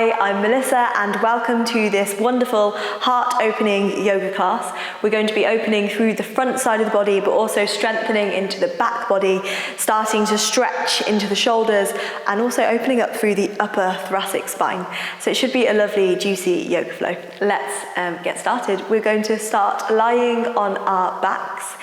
Hi, I'm Melissa and welcome to this wonderful heart-opening yoga class. We're going to be opening through the front side of the body but also strengthening into the back body, starting to stretch into the shoulders and also opening up through the upper thoracic spine. So it should be a lovely, juicy yoga flow. Let's get started. We're going to start lying on our backs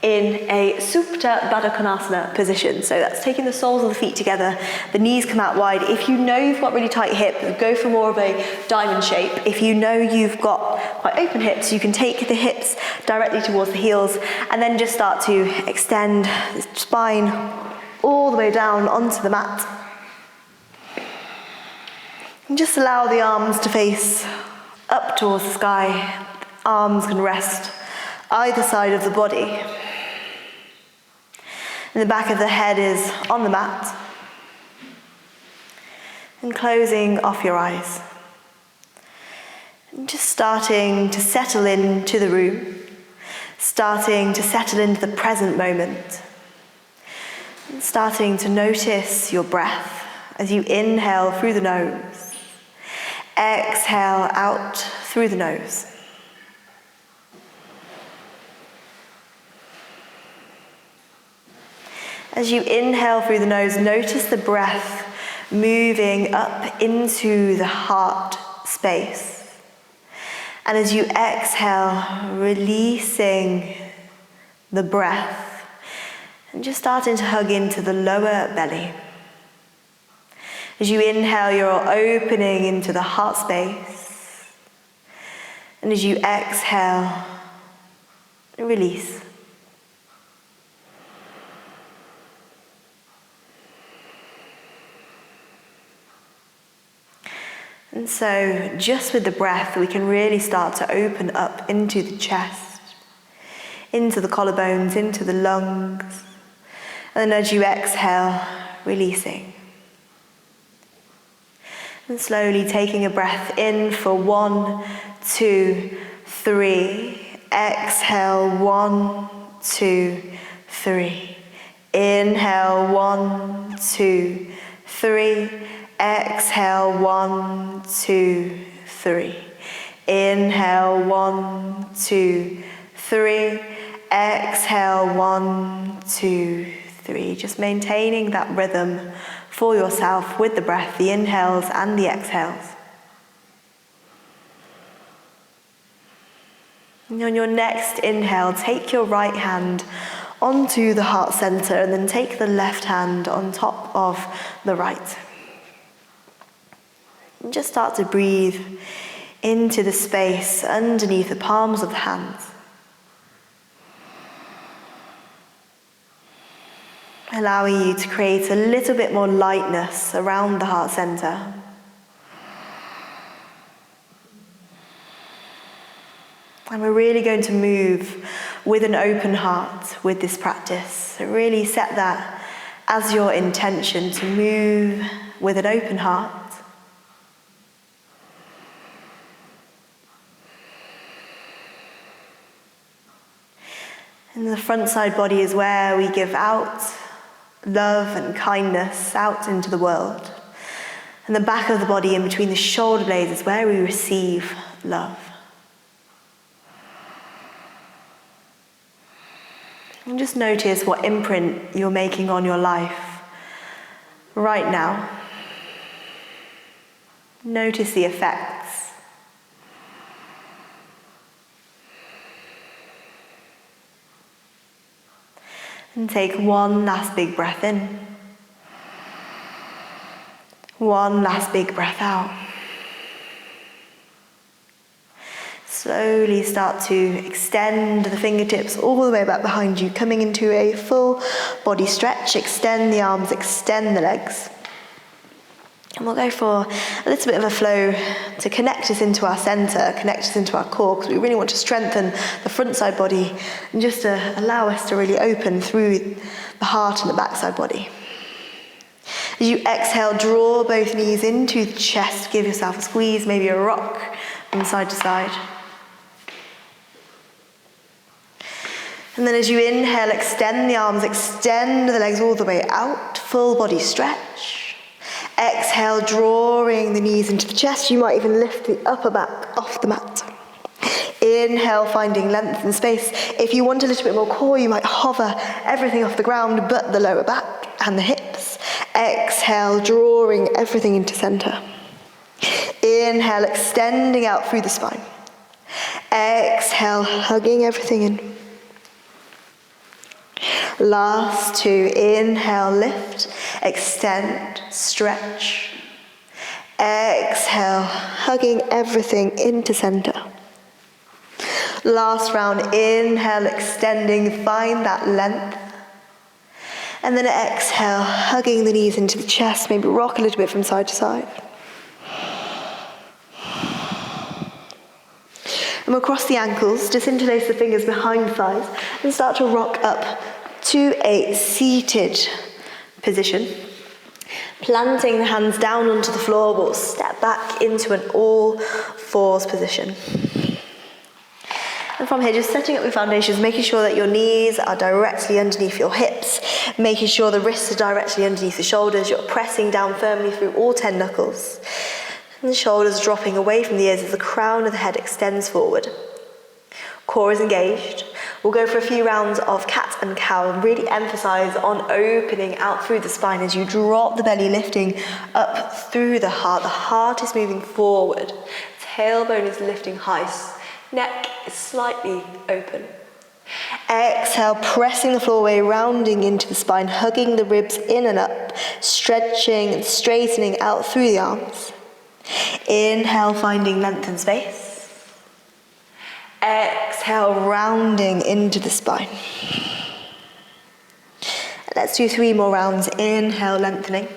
in a Supta Baddha Konasana position. So that's taking the soles of the feet together, the knees come out wide. If you know you've got really tight hips, go for more of a diamond shape. If you know you've got quite open hips, you can take the hips directly towards the heels and then just start to extend the spine all the way down onto the mat. And just allow the arms to face up towards the sky. Arms can rest either side of the body. And the back of the head is on the mat. And closing off your eyes. And just starting to settle into the room. Starting to settle into the present moment. And starting to notice your breath as you inhale through the nose. Exhale out through the nose. As you inhale through the nose, notice the breath moving up into the heart space. And as you exhale, releasing the breath and just starting to hug into the lower belly. As you inhale, you're opening into the heart space. And as you exhale, release. And so, just with the breath, we can really start to open up into the chest, into the collarbones, into the lungs. And then as you exhale, releasing. And slowly taking a breath in for 1, 2, 3. Exhale, 1, 2, 3. Inhale, 1, 2, 3. Exhale, 1, 2, 3. Inhale, 1, 2, 3. Exhale, 1, 2, 3. Just maintaining that rhythm for yourself with the breath, the inhales and the exhales. And on your next inhale, take your right hand onto the heart center and then take the left hand on top of the right. And just start to breathe into the space underneath the palms of the hands. Allowing you to create a little bit more lightness around the heart center. And we're really going to move with an open heart with this practice. So really set that as your intention to move with an open heart. And the front side body is where we give out love and kindness out into the world. And the back of the body in between the shoulder blades is where we receive love. And just notice what imprint you're making on your life right now. Notice the effects. And take one last big breath in. One last big breath out. Slowly start to extend the fingertips all the way back behind you, coming into a full body stretch. Extend the arms, extend the legs. And we'll go for a little bit of a flow to connect us into our center, connect us into our core, because we really want to strengthen the front side body and just to allow us to really open through the heart and the back side body. As you exhale, draw both knees into the chest, give yourself a squeeze, maybe a rock from side to side. And then as you inhale, extend the arms, extend the legs all the way out, full body stretch. Exhale, drawing the knees into the chest. You might even lift the upper back off the mat. Inhale, finding length and space. If you want a little bit more core, you might hover everything off the ground but the lower back and the hips. Exhale, drawing everything into center. Inhale, extending out through the spine. Exhale, hugging everything in. Last two. Inhale, lift, extend, stretch. Exhale, hugging everything into center. Last round. Inhale, extending, find that length. And then exhale, hugging the knees into the chest, maybe rock a little bit from side to side. And we'll cross the ankles, just interlace the fingers behind the thighs, and start to rock up to a seated position. Planting the hands down onto the floor, we'll step back into an all fours position. And from here, just setting up your foundations, making sure that your knees are directly underneath your hips, making sure the wrists are directly underneath the shoulders. You're pressing down firmly through all 10 knuckles. And the shoulders dropping away from the ears as the crown of the head extends forward. Core is engaged. We'll go for a few rounds of cat and cow and really emphasize on opening out through the spine as you drop the belly, lifting up through the heart. The heart is moving forward. Tailbone is lifting high. Neck is slightly open. Exhale, pressing the floor away, rounding into the spine, hugging the ribs in and up, stretching and straightening out through the arms. Inhale, finding length and space. Exhale, rounding into the spine. Let's do 3 more rounds. Inhale, lengthening.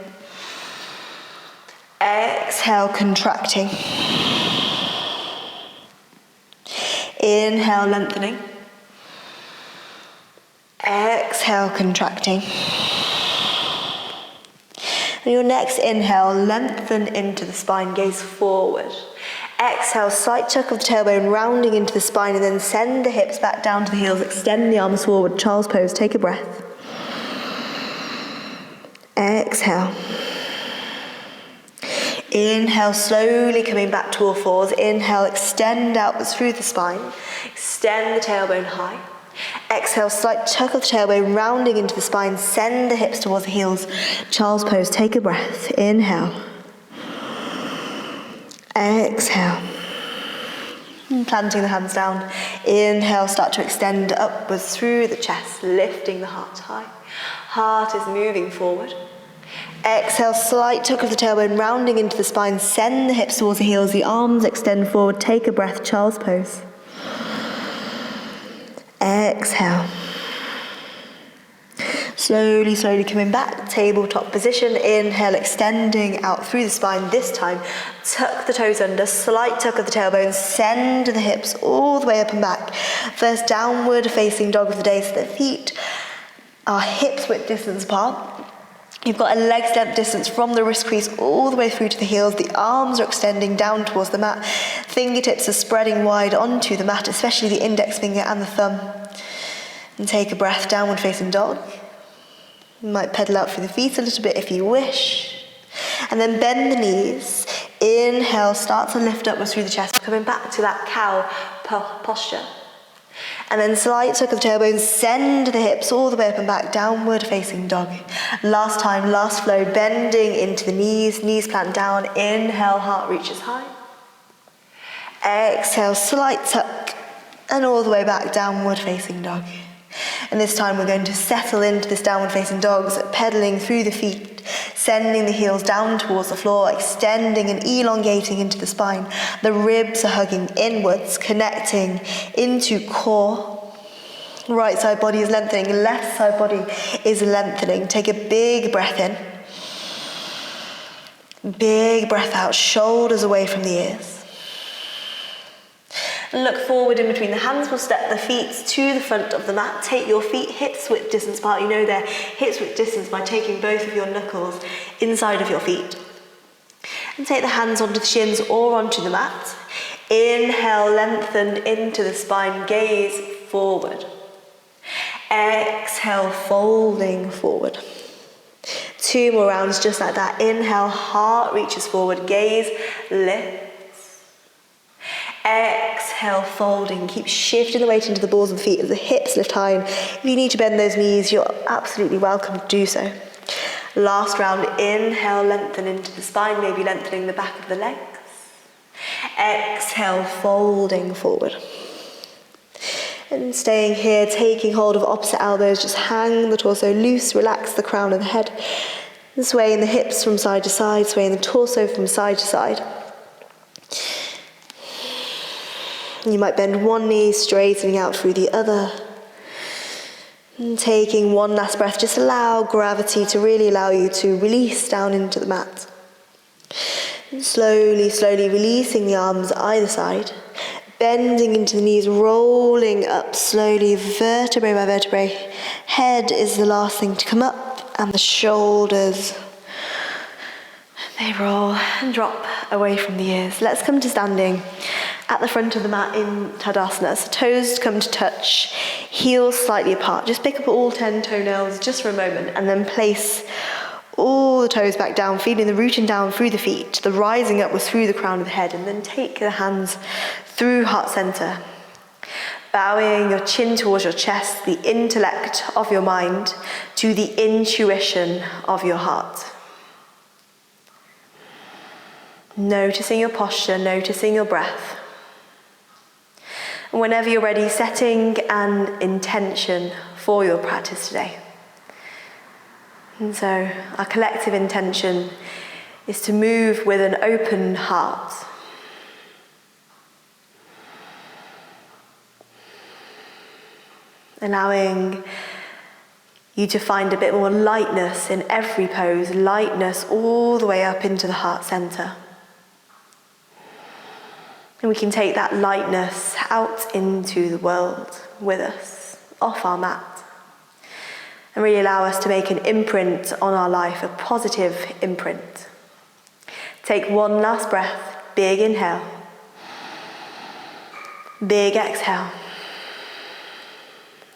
Exhale, contracting. Inhale, lengthening. Exhale, contracting. And your next inhale, lengthen into the spine, gaze forward. Exhale, slight tuck of the tailbone, rounding into the spine, and then send the hips back down to the heels, extend the arms forward, child's pose, take a breath. Exhale. Inhale, slowly coming back to all fours. Inhale, extend outwards through the spine. Extend the tailbone high. Exhale, slight tuck of the tailbone, rounding into the spine. Send the hips towards the heels. Child's pose, take a breath. Inhale. Exhale. And planting the hands down. Inhale, start to extend upwards through the chest, lifting the heart high. Heart is moving forward. Exhale, slight tuck of the tailbone, rounding into the spine. Send the hips towards the heels, the arms extend forward. Take a breath, child's pose. Exhale. Slowly, slowly coming back, tabletop position. Inhale, extending out through the spine. This time, tuck the toes under, slight tuck of the tailbone, send the hips all the way up and back. First downward facing dog of the day, so the feet are hips width distance apart. You've got a leg's length distance from the wrist crease all the way through to the heels. The arms are extending down towards the mat. Fingertips are spreading wide onto the mat, especially the index finger and the thumb. And take a breath, downward facing dog. You might pedal out through the feet a little bit if you wish. And then bend the knees. Inhale, start to lift upwards through the chest, coming back to that cow posture. And then slight tuck of the tailbone, send the hips all the way up and back, downward facing dog. Last time, last flow, bending into the knees plant down. Inhale, heart reaches high. Exhale, slight tuck, and all the way back, downward facing dog. And this time we're going to settle into this downward facing dog, so pedaling through the feet, sending the heels down towards the floor, extending and elongating into the spine. The ribs are hugging inwards, connecting into core. Right side body is lengthening, left side body is lengthening. Take a big breath in. Big breath out, shoulders away from the ears. And look forward in between the hands. We'll step the feet to the front of the mat. Take your feet hips width distance apart. You know they're hips width distance by taking both of your knuckles inside of your feet. And take the hands onto the shins or onto the mat. Inhale, lengthen into the spine, gaze forward. Exhale, folding forward. 2 more rounds just like that. Inhale, heart reaches forward, gaze lifts. Exhale, folding. Keep shifting the weight into the balls of the feet as the hips lift high. And if you need to bend those knees, you're absolutely welcome to do so. Last round, inhale, lengthen into the spine, maybe lengthening the back of the legs. Exhale, folding forward. And staying here, taking hold of opposite elbows, just hang the torso loose, relax the crown of the head. And swaying the hips from side to side, swaying the torso from side to side. You might bend one knee, straightening out through the other. And taking one last breath, just allow gravity to really allow you to release down into the mat. And slowly, slowly releasing the arms either side. Bending into the knees, rolling up slowly, vertebrae by vertebrae. Head is the last thing to come up, and the shoulders, they roll and drop away from the ears. Let's come to standing at the front of the mat in Tadasana. So toes come to touch, heels slightly apart. Just pick up all 10 toenails just for a moment, and then place all the toes back down, feeling the rooting down through the feet. The rising up was through the crown of the head, and then take the hands through heart center. Bowing your chin towards your chest, the intellect of your mind to the intuition of your heart. Noticing your posture, noticing your breath. And whenever you're ready, setting an intention for your practice today. And so our collective intention is to move with an open heart. Allowing you to find a bit more lightness in every pose, lightness all the way up into the heart center. And we can take that lightness out into the world with us, off our mat. And really allow us to make an imprint on our life, a positive imprint. Take one last breath, big inhale, big exhale.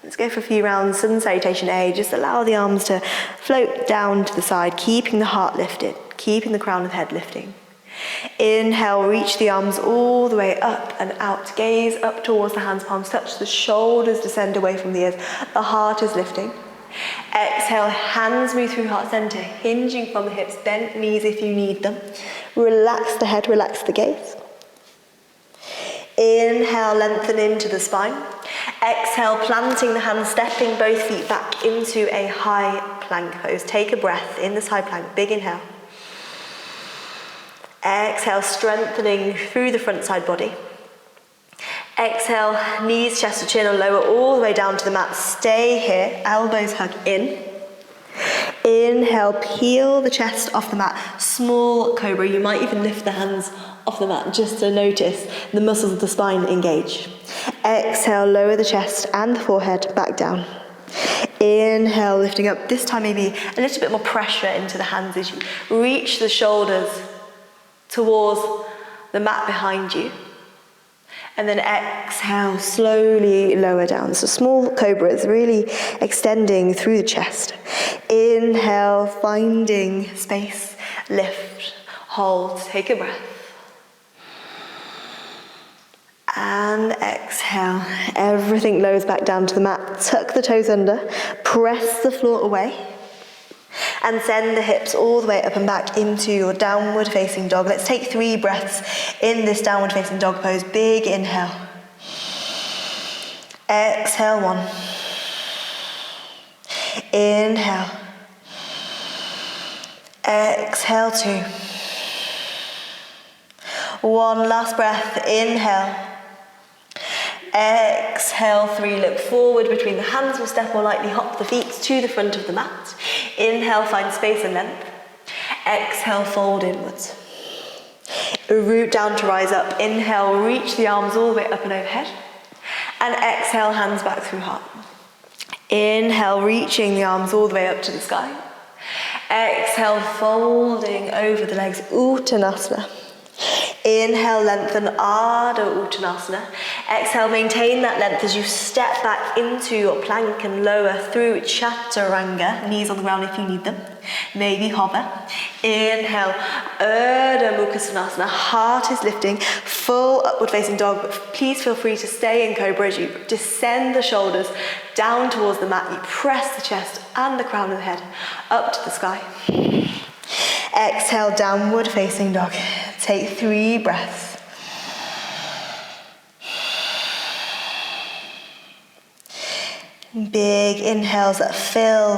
Let's go for a few rounds, sun salutation A. Just allow the arms to float down to the side, keeping the heart lifted, keeping the crown of the head lifting. Inhale, reach the arms all the way up and out. Gaze up towards the hands, palms touch, the shoulders descend away from the ears. The heart is lifting. Exhale, hands move through heart center, hinging from the hips, bent knees if you need them. Relax the head, relax the gaze. Inhale, lengthen into the spine. Exhale, planting the hands, stepping both feet back into a high plank pose. Take a breath in this high plank, big inhale. Exhale, strengthening through the front side body. Exhale, knees, chest to chin or lower all the way down to the mat. Stay here, elbows hug in. Inhale, peel the chest off the mat. Small cobra, you might even lift the hands off the mat just to notice the muscles of the spine engage. Exhale, lower the chest and the forehead back down. Inhale, lifting up. This time maybe a little bit more pressure into the hands as you reach the shoulders towards the mat behind you. And then exhale, slowly lower down. So small cobras, really extending through the chest. Inhale, finding space, lift, hold, take a breath. And exhale, everything lowers back down to the mat. Tuck the toes under, press the floor away. And send the hips all the way up and back into your downward facing dog. Let's take 3 breaths in this downward facing dog pose. Big inhale. Exhale, 1. Inhale. Exhale, 2. One last breath. Inhale. Exhale, 3, look forward between the hands, we'll step or lightly hop the feet to the front of the mat. Inhale, find space and length. Exhale, fold inwards. Root down to rise up. Inhale, reach the arms all the way up and overhead. And exhale, hands back through heart. Inhale, reaching the arms all the way up to the sky. Exhale, folding over the legs, Uttanasana. Inhale, lengthen Ardha Uttanasana. Exhale, maintain that length as you step back into your plank and lower through Chaturanga. Knees on the ground if you need them. Maybe hover. Inhale, Urdvha Mukha Shvanasana. Heart is lifting, full upward facing dog. But please feel free to stay in Cobra as you descend the shoulders down towards the mat. You press the chest and the crown of the head up to the sky. Exhale, downward facing dog. Take 3 breaths. Big inhales that fill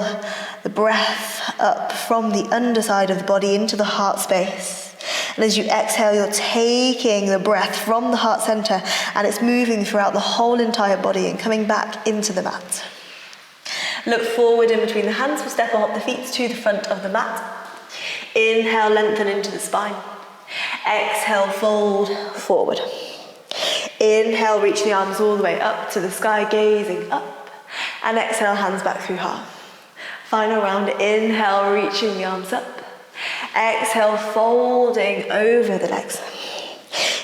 the breath up from the underside of the body into the heart space. And as you exhale, you're taking the breath from the heart center and it's moving throughout the whole entire body and coming back into the mat. Look forward in between the hands. We'll step or hop the feet to the front of the mat. Inhale, lengthen into the spine. Exhale, fold forward. Inhale, reach the arms all the way up to the sky, gazing up. And exhale, hands back through heart. Final round, inhale, reaching the arms up. Exhale, folding over the legs.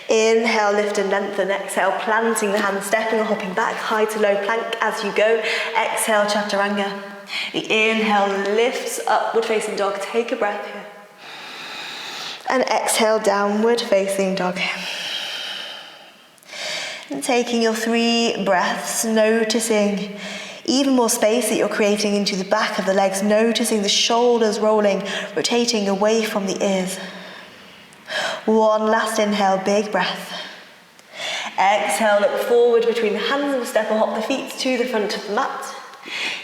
Inhale, lift and lengthen. Exhale, planting the hands, stepping or hopping back, high to low plank as you go. Exhale, Chaturanga. The inhale lifts upward facing dog. Take a breath here. And exhale, downward facing dog. And taking your 3 breaths, noticing even more space that you're creating into the back of the legs, noticing the shoulders rolling, rotating away from the ears. 1 last inhale, big breath. Exhale, look forward between the hands and step or hop the feet to the front of the mat.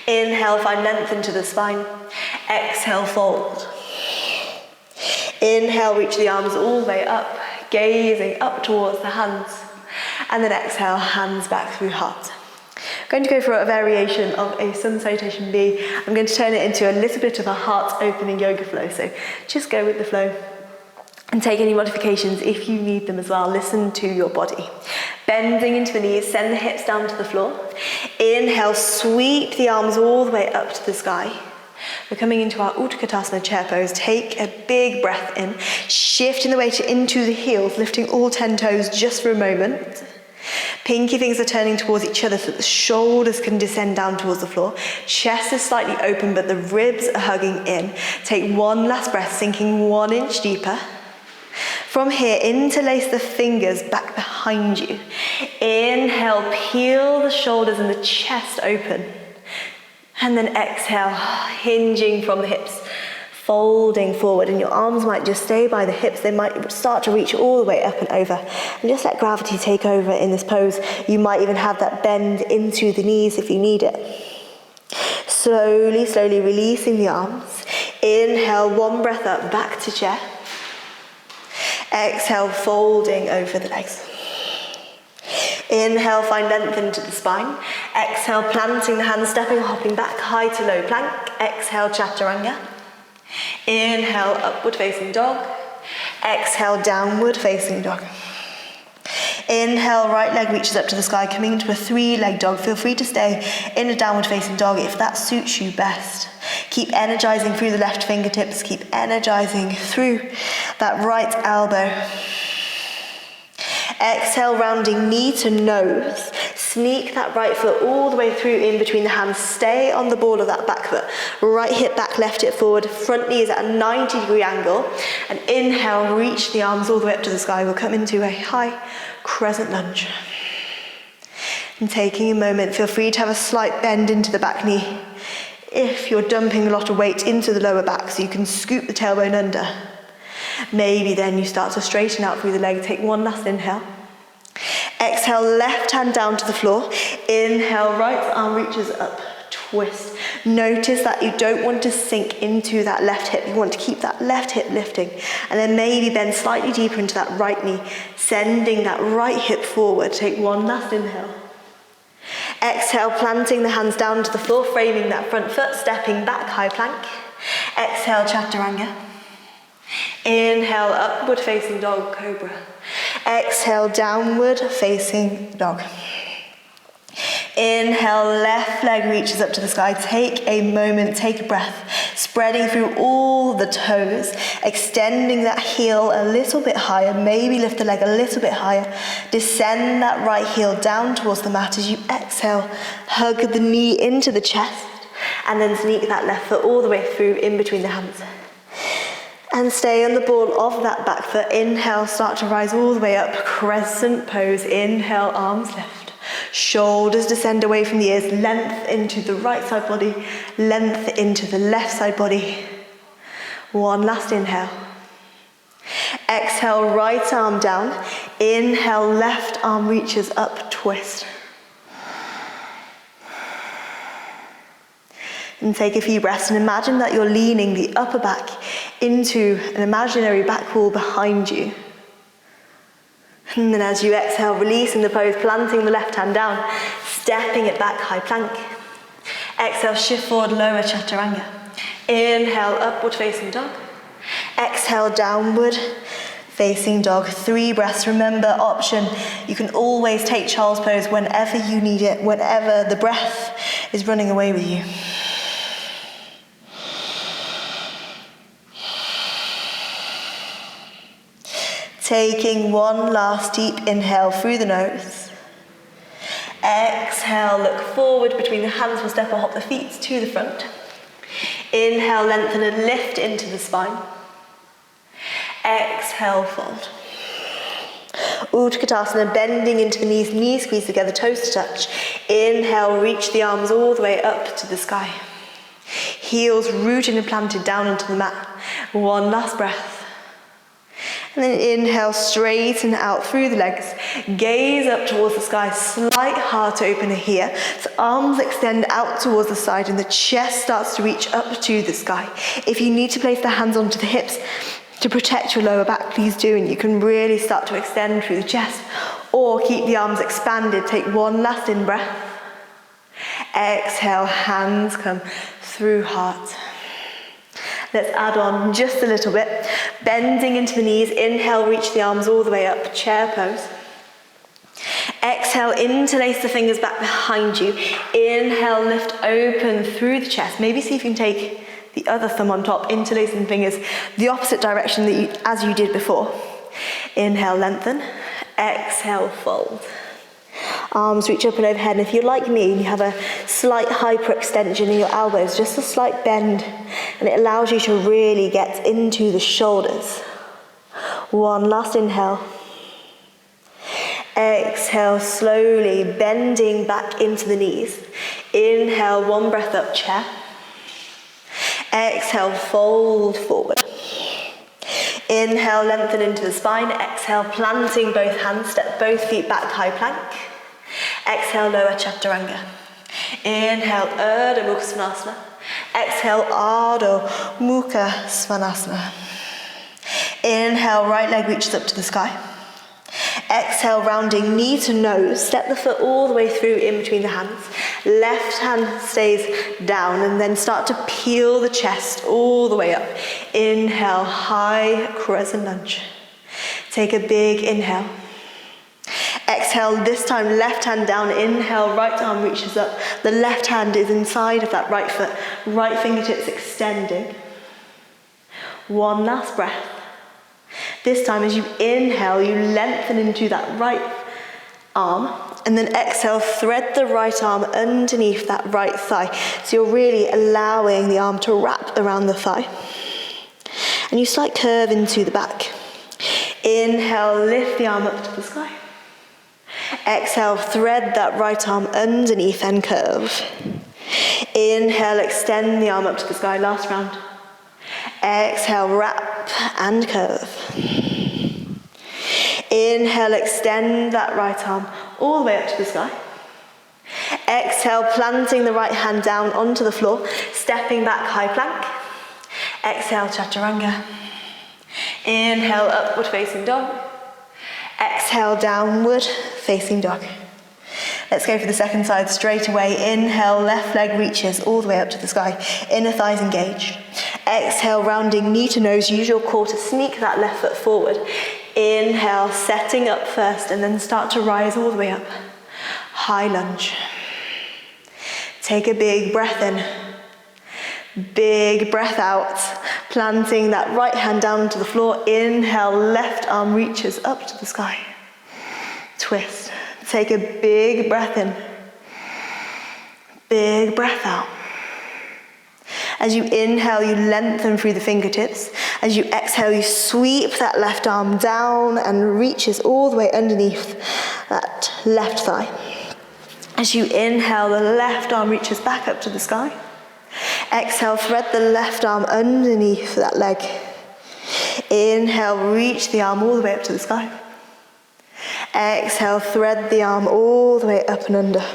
Inhale, find length into the spine. Exhale, fold. Inhale, reach the arms all the way up, gazing up towards the hands. And then exhale, hands back through heart. I'm going to go for a variation of a sun salutation B. I'm going to turn it into a little bit of a heart opening yoga flow. So just go with the flow and take any modifications if you need them as well. Listen to your body. Bending into the knees, send the hips down to the floor. Inhale, sweep the arms all the way up to the sky. We're coming into our Utkatasana chair pose. Take a big breath in, shifting the weight into the heels, lifting all 10 toes just for a moment. Pinky fingers are turning towards each other so that the shoulders can descend down towards the floor. Chest is slightly open, but the ribs are hugging in. Take 1 last breath, sinking 1 inch deeper. From here, interlace the fingers back behind you. Inhale, peel the shoulders and the chest open. And then exhale, hinging from the hips, folding forward. And your arms might just stay by the hips. They might start to reach all the way up and over. And just let gravity take over in this pose. You might even have that bend into the knees if you need it. Slowly, slowly releasing the arms. Inhale, 1 breath up, back to chair. Exhale, folding over the legs. Inhale, find length into the spine. Exhale, planting the hands, stepping, hopping back, high to low plank. Exhale, Chaturanga. Inhale, upward facing dog. Exhale, downward facing dog. Inhale, right leg reaches up to the sky, coming into a 3-leg dog. Feel free to stay in a downward facing dog if that suits you best. Keep energizing through the left fingertips. Keep energizing through that right elbow. Exhale, rounding knee to nose. Sneak that right foot all the way through in between the hands. Stay on the ball of that back foot. Right hip back, left hip forward. Front knee is at a 90-degree angle. And inhale, reach the arms all the way up to the sky. We'll come into a high crescent lunge. And taking a moment, feel free to have a slight bend into the back knee. If you're dumping a lot of weight into the lower back, so you can scoop the tailbone under. Maybe then you start to straighten out through the leg. Take 1 last inhale. Exhale, left hand down to the floor. Inhale, right arm reaches up. Twist. Notice that you don't want to sink into that left hip. You want to keep that left hip lifting. And then maybe bend slightly deeper into that right knee, sending that right hip forward. Take 1 last inhale. Exhale, planting the hands down to the floor, framing that front foot, stepping back, high plank. Exhale, Chaturanga. Inhale, upward facing dog, cobra. Exhale, downward facing dog. Inhale, left leg reaches up to the sky. Take a moment, take a breath, spreading through all the toes, extending that heel a little bit higher, maybe lift the leg a little bit higher. Descend that right heel down towards the mat as you exhale. Hug the knee into the chest, and then sneak that left foot all the way through in between the hands. And stay on the ball of that back foot. Inhale, start to rise all the way up, crescent pose. Inhale, arms lift. Shoulders descend away from the ears, length into the right side body, length into the left side body. One last inhale. Exhale, right arm down. Inhale, left arm reaches up, twist. And take a few breaths and imagine that you're leaning the upper back into an imaginary back wall behind you. And then as you exhale, releasing the pose, planting the left hand down, stepping it back, high plank. Exhale, shift forward, lower chaturanga. Inhale, upward facing dog. Exhale, downward facing dog. 3 breaths. Remember, option, you can always take child's pose whenever you need it, whenever the breath is running away with you. Taking one last deep inhale through the nose. Exhale, look forward between the hands, we'll step or hop the feet to the front. Inhale, lengthen and lift into the spine. Exhale, fold. Utkatasana, bending into the knees squeeze together, toes to touch. Inhale, reach the arms all the way up to the sky. Heels rooted and planted down onto the mat. One last breath. And then inhale, straighten out through the legs. Gaze up towards the sky, slight heart opener here. So arms extend out towards the side and the chest starts to reach up to the sky. If you need to place the hands onto the hips to protect your lower back, please do, and you can really start to extend through the chest. Or keep the arms expanded, take one last in-breath. Exhale, hands come through heart. Let's add on just a little bit. Bending into the knees, inhale, reach the arms all the way up, chair pose. Exhale, interlace the fingers back behind you. Inhale, lift open through the chest. Maybe see if you can take the other thumb on top, interlacing the fingers the opposite direction as you did before. Inhale, lengthen. Exhale, fold. Arms reach up and overhead, and if you're like me and you have a slight hyperextension in your elbows, just a slight bend, and it allows you to really get into the shoulders. One last inhale. Exhale, slowly bending back into the knees. Inhale, one breath up, chair. Exhale, fold forward. Inhale, lengthen into the spine. Exhale, planting both hands, step both feet back, high plank. Exhale, lower chaturanga. Inhale, Urdvha Mukha Shvanasana. Exhale, Urdvha Mukha Shvanasana. Inhale, right leg reaches up to the sky. Exhale, rounding knee to nose. Step the foot all the way through in between the hands. Left hand stays down and then start to peel the chest all the way up. Inhale, high crescent lunge. Take a big inhale. Exhale, this time left hand down. Inhale, right arm reaches up. The left hand is inside of that right foot. Right fingertips extending. One last breath. This time as you inhale, you lengthen into that right arm. And then exhale, thread the right arm underneath that right thigh. So you're really allowing the arm to wrap around the thigh. And you slight curve into the back. Inhale, lift the arm up to the sky. Exhale, thread that right arm underneath and curve. Inhale, extend the arm up to the sky, last round. Exhale, wrap and curve. Inhale, extend that right arm all the way up to the sky. Exhale, planting the right hand down onto the floor, stepping back, high plank. Exhale, chaturanga. Inhale, upward facing dog. Exhale, downward facing dog. Let's go for the second side straight away. Inhale, left leg reaches all the way up to the sky. Inner thighs engaged. Exhale, rounding knee to nose. Use your core to sneak that left foot forward. Inhale, setting up first and then start to rise all the way up. High lunge. Take a big breath in. Big breath out, planting that right hand down to the floor. Inhale, left arm reaches up to the sky. Twist. Take a big breath in. Big breath out. As you inhale, you lengthen through the fingertips. As you exhale, you sweep that left arm down and reaches all the way underneath that left thigh. As you inhale, the left arm reaches back up to the sky. Exhale, thread the left arm underneath that leg. Inhale, reach the arm all the way up to the sky. Exhale, thread the arm all the way up and under.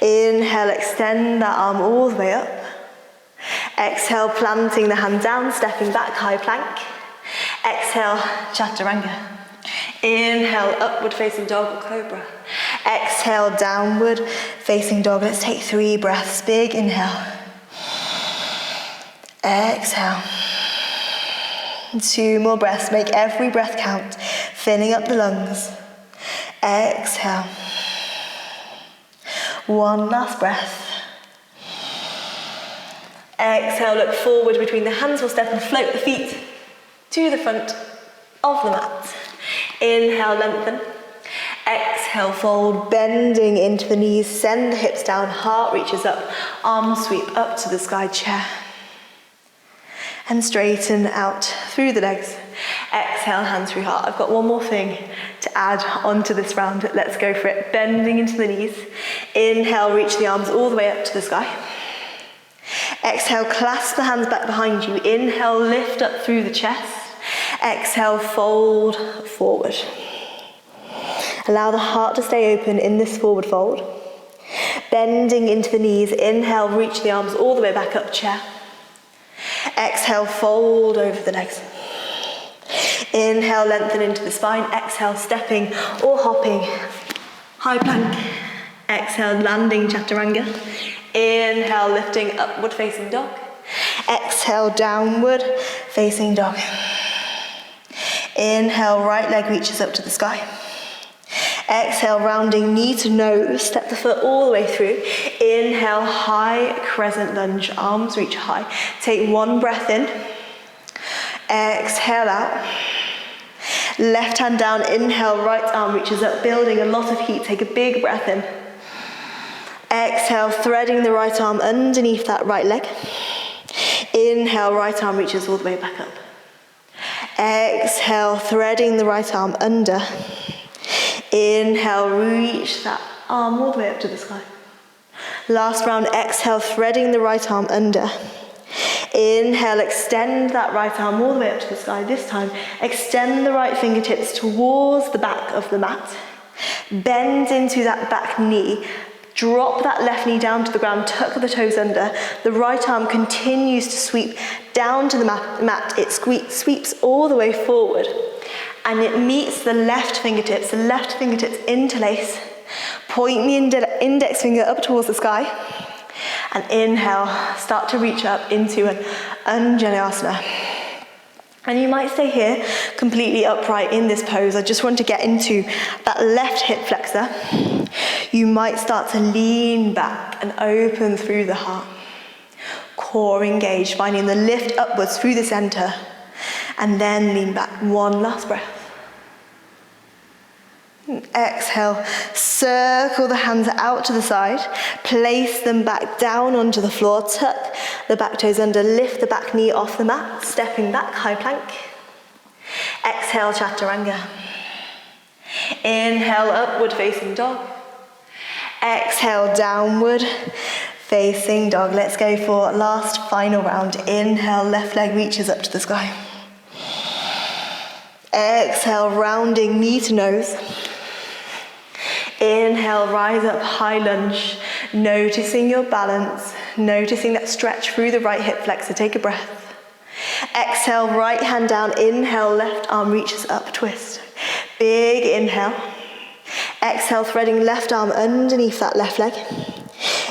Inhale, extend that arm all the way up. Exhale, planting the hand down, stepping back, high plank. Exhale, Chaturanga. Inhale, upward facing dog or cobra. Exhale, downward facing dog. Let's take 3 breaths. Big inhale. Exhale. 2 more breaths. Make every breath count. Filling up the lungs. Exhale. 1 last breath. Exhale, look forward between the hands. We'll step and float the feet to the front of the mat. Inhale, lengthen. Exhale, fold, bending into the knees. Send the hips down, heart reaches up. Arms sweep up to the sky, chair. And straighten out through the legs. Exhale, hands through heart. I've got one more thing to add onto this round. Let's go for it. Bending into the knees. Inhale, reach the arms all the way up to the sky. Exhale, clasp the hands back behind you. Inhale, lift up through the chest. Exhale, fold forward. Allow the heart to stay open in this forward fold. Bending into the knees. Inhale, reach the arms all the way back up, chair. Exhale, fold over the legs. Inhale, lengthen into the spine. Exhale, stepping or hopping. High plank. Exhale, landing Chaturanga. Inhale, lifting upward facing dog. Exhale, downward facing dog. Inhale, right leg reaches up to the sky. Exhale, rounding knee to nose. Step the foot all the way through. Inhale, high crescent lunge. Arms reach high. Take 1 breath in. Exhale out. Left hand down. Inhale, right arm reaches up, building a lot of heat. Take a big breath in. Exhale, threading the right arm underneath that right leg. Inhale, right arm reaches all the way back up. Exhale, threading the right arm under. Inhale, reach that arm all the way up to the sky. Last round, exhale, threading the right arm under. Inhale, extend that right arm all the way up to the sky. This time, extend the right fingertips towards the back of the mat. Bend into that back knee. Drop that left knee down to the ground, tuck the toes under. The right arm continues to sweep down to the mat. It sweeps all the way forward. And it meets the left fingertips. The left fingertips interlace. Point the index finger up towards the sky. And inhale, start to reach up into an Anjaneyasana. And you might stay here completely upright in this pose. I just want to get into that left hip flexor. You might start to lean back and open through the heart. Core engaged, finding the lift upwards through the center. And then lean back. 1 last breath. Exhale, circle the hands out to the side, place them back down onto the floor, tuck the back toes under, lift the back knee off the mat, stepping back, high plank. Exhale, Chaturanga. Inhale, upward facing dog. Exhale, downward facing dog. Let's go for last final round. Inhale, left leg reaches up to the sky. Exhale, rounding knee to nose. Inhale, rise up, high lunge, noticing your balance, noticing that stretch through the right hip flexor. Take a breath. Exhale, right hand down. Inhale, left arm reaches up, twist. Big inhale. Exhale, threading left arm underneath that left leg.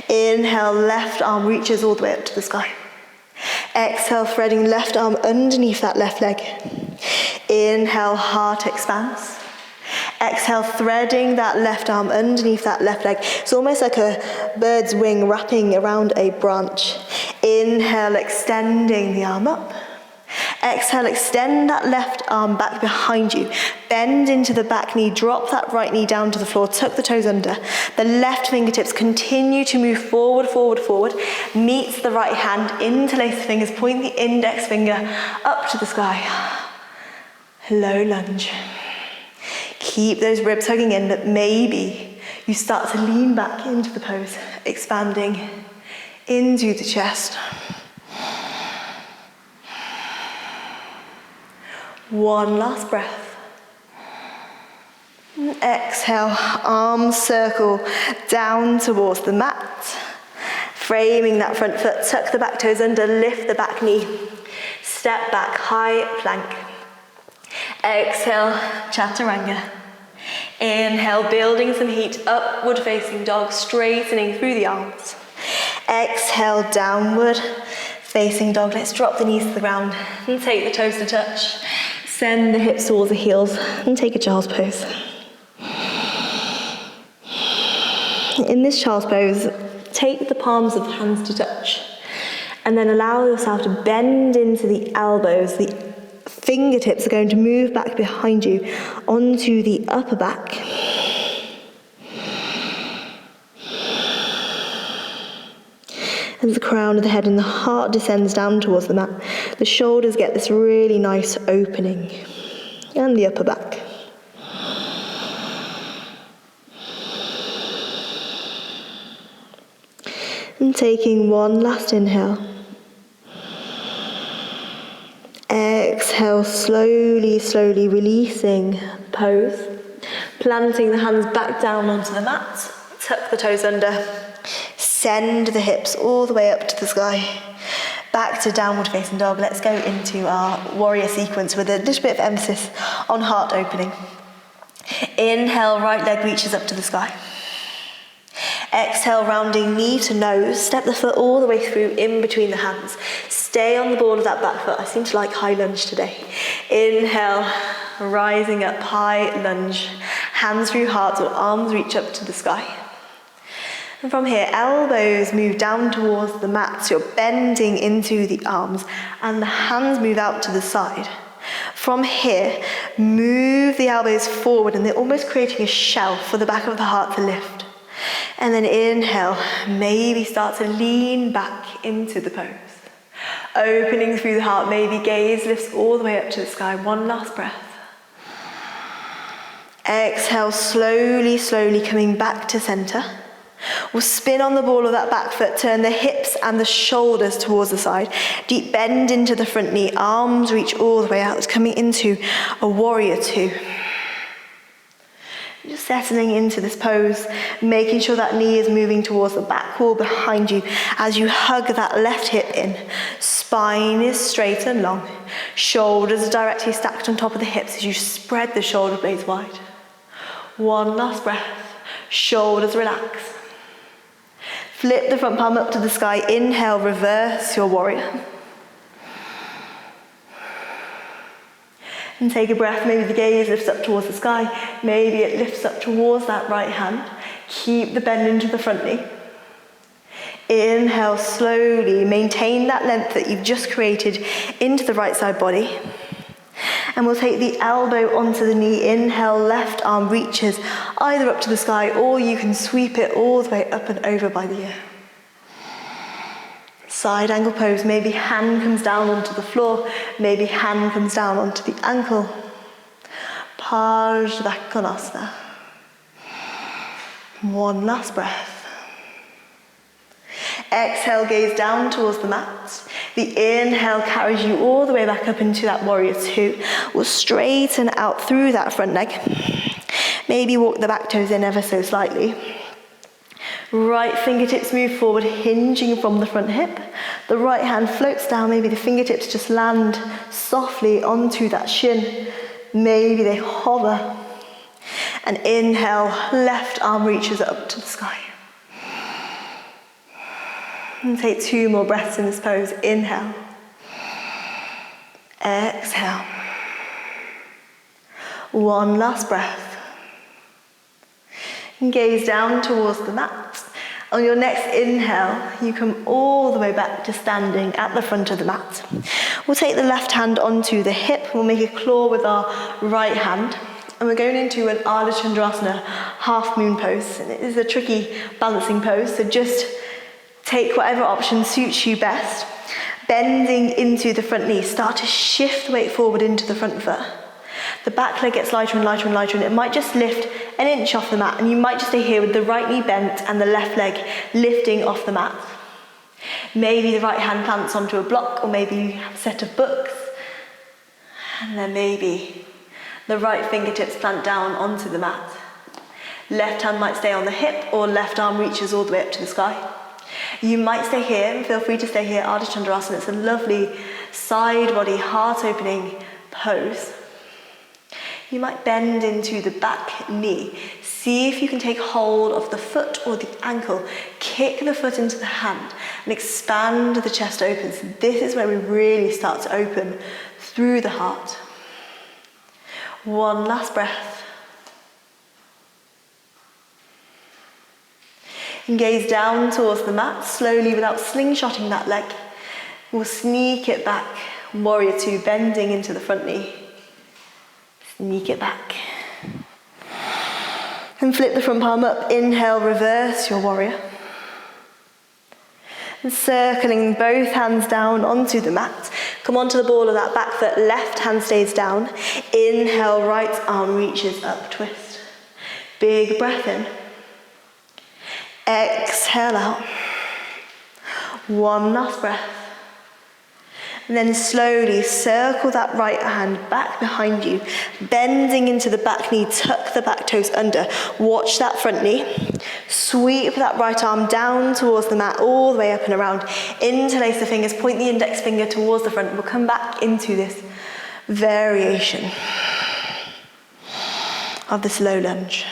Inhale, left arm reaches all the way up to the sky. Exhale, threading left arm underneath that left leg. Inhale, heart expands. Exhale, threading that left arm underneath that left leg. It's almost like a bird's wing wrapping around a branch. Inhale, extending the arm up. Exhale, extend that left arm back behind you. Bend into the back knee, drop that right knee down to the floor, tuck the toes under. The left fingertips continue to move forward, forward, forward. Meets the right hand, interlace the fingers, point the index finger up to the sky. Low lunge. Keep those ribs hugging in, but maybe you start to lean back into the pose, expanding into the chest. One last breath. Exhale, arms circle down towards the mat. Framing that front foot, tuck the back toes under, lift the back knee. Step back, high plank. Exhale, chaturanga. Inhale, building some heat, upward facing dog, straightening through the arms. Exhale, downward facing dog. Let's drop the knees to the ground and take the toes to touch. Send the hips towards the heels and take a child's pose. In this child's pose, take the palms of the hands to touch and then allow yourself to bend into the elbows. The fingertips are going to move back behind you onto the upper back. As the crown of the head and the heart descends down towards the mat, the shoulders get this really nice opening, and the upper back. And taking one last inhale. Exhale, slowly, slowly releasing pose. Planting the hands back down onto the mat. Tuck the toes under. Send the hips all the way up to the sky. Back to downward facing dog. Let's go into our warrior sequence with a little bit of emphasis on heart opening. Inhale, right leg reaches up to the sky. Exhale, rounding knee to nose. Step the foot all the way through in between the hands. Stay on the ball of that back foot. I seem to like high lunge today. Inhale, rising up, high lunge. Hands through heart or arms reach up to the sky. And from here, elbows move down towards the mat, so you're bending into the arms, and the hands move out to the side. From here, move the elbows forward, and they're almost creating a shelf for the back of the heart to lift. And then inhale, maybe start to lean back into the pose. Opening through the heart, maybe gaze lifts all the way up to the sky. One last breath. Exhale, slowly, slowly coming back to center. We'll spin on the ball of that back foot, turn the hips and the shoulders towards the side. Deep bend into the front knee, arms reach all the way out, coming into a warrior two. Just settling into this pose, making sure that knee is moving towards the back wall behind you as you hug that left hip in. Spine is straight and long. Shoulders are directly stacked on top of the hips as you spread the shoulder blades wide. One last breath. Shoulders relax. Flip the front palm up to the sky. Inhale, reverse your warrior. And take a breath. Maybe the gaze lifts up towards the sky. Maybe it lifts up towards that right hand. Keep the bend into the front knee. Inhale slowly. Maintain that length that you've just created into the right side body. And we'll take the elbow onto the knee. Inhale, left arm reaches either up to the sky, or you can sweep it all the way up and over by the ear. Side angle pose. Maybe hand comes down onto the floor. Maybe hand comes down onto the ankle. Konasana. One last breath. Exhale, gaze down towards the mat. The inhale carries you all the way back up into that warrior two. We'll straighten out through that front leg. Maybe walk the back toes in ever so slightly. Right fingertips move forward, hinging from the front hip. The right hand floats down. Maybe the fingertips just land softly onto that shin. Maybe they hover. And inhale, left arm reaches up to the sky. And take 2 more breaths in this pose. Inhale. Exhale. One last breath. And gaze down towards the mat. On your next inhale, you come all the way back to standing at the front of the mat. We'll take the left hand onto the hip. We'll make a claw with our right hand. And we're going into an Urdhva Chandrasana half moon pose. And it is a tricky balancing pose, so just take whatever option suits you best. Bending into the front knee, start to shift the weight forward into the front foot. The back leg gets lighter and lighter and lighter, and it might just lift an inch off the mat, and you might just stay here with the right knee bent and the left leg lifting off the mat. Maybe the right hand plants onto a block, or maybe you have a set of books, and then maybe the right fingertips plant down onto the mat. Left hand might stay on the hip, or left arm reaches all the way up to the sky. You might stay here, and feel free to stay here, Urdhva Chandrasana. It's a lovely side body, heart opening pose. You might bend into the back knee. See if you can take hold of the foot or the ankle. Kick the foot into the hand and expand the chest open. So this is where we really start to open through the heart. One last breath. And gaze down towards the mat, slowly without slingshotting that leg. We'll sneak it back. Warrior two, bending into the front knee. Sneak it back. And flip the front palm up. Inhale, reverse your warrior. And circling both hands down onto the mat. Come onto the ball of that back foot. Left hand stays down. Inhale, right arm reaches up, twist. Big breath in. Exhale out. One last breath. And then slowly circle that right hand back behind you, bending into the back knee, tuck the back toes under. Watch that front knee. Sweep that right arm down towards the mat, all the way up and around. Interlace the fingers, point the index finger towards the front. We'll come back into this variation of this low lunge.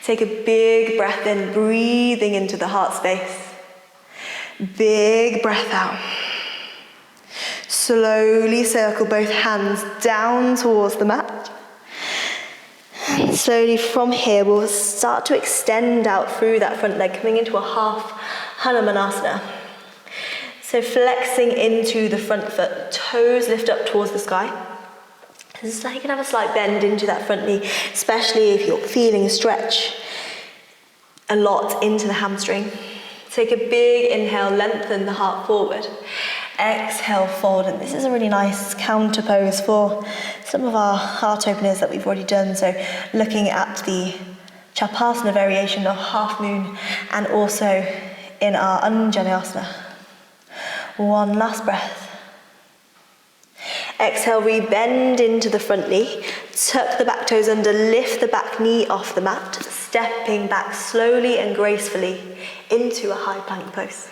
Take a big breath in, breathing into the heart space. Big breath out. Slowly circle both hands down towards the mat. And slowly from here, we'll start to extend out through that front leg, coming into a half Hanumanasana. So flexing into the front foot, toes lift up towards the sky. So you can have a slight bend into that front knee, especially if you're feeling a stretch a lot into the hamstring. Take a big inhale, lengthen the heart forward. Exhale, fold, and this is a really nice counter pose for some of our heart openers that we've already done. So looking at the Chapasana variation of half moon and also in our Anjaneyasana. One last breath. Exhale, re-bend into the front knee. Tuck the back toes under, lift the back knee off the mat, stepping back slowly and gracefully into a high plank pose.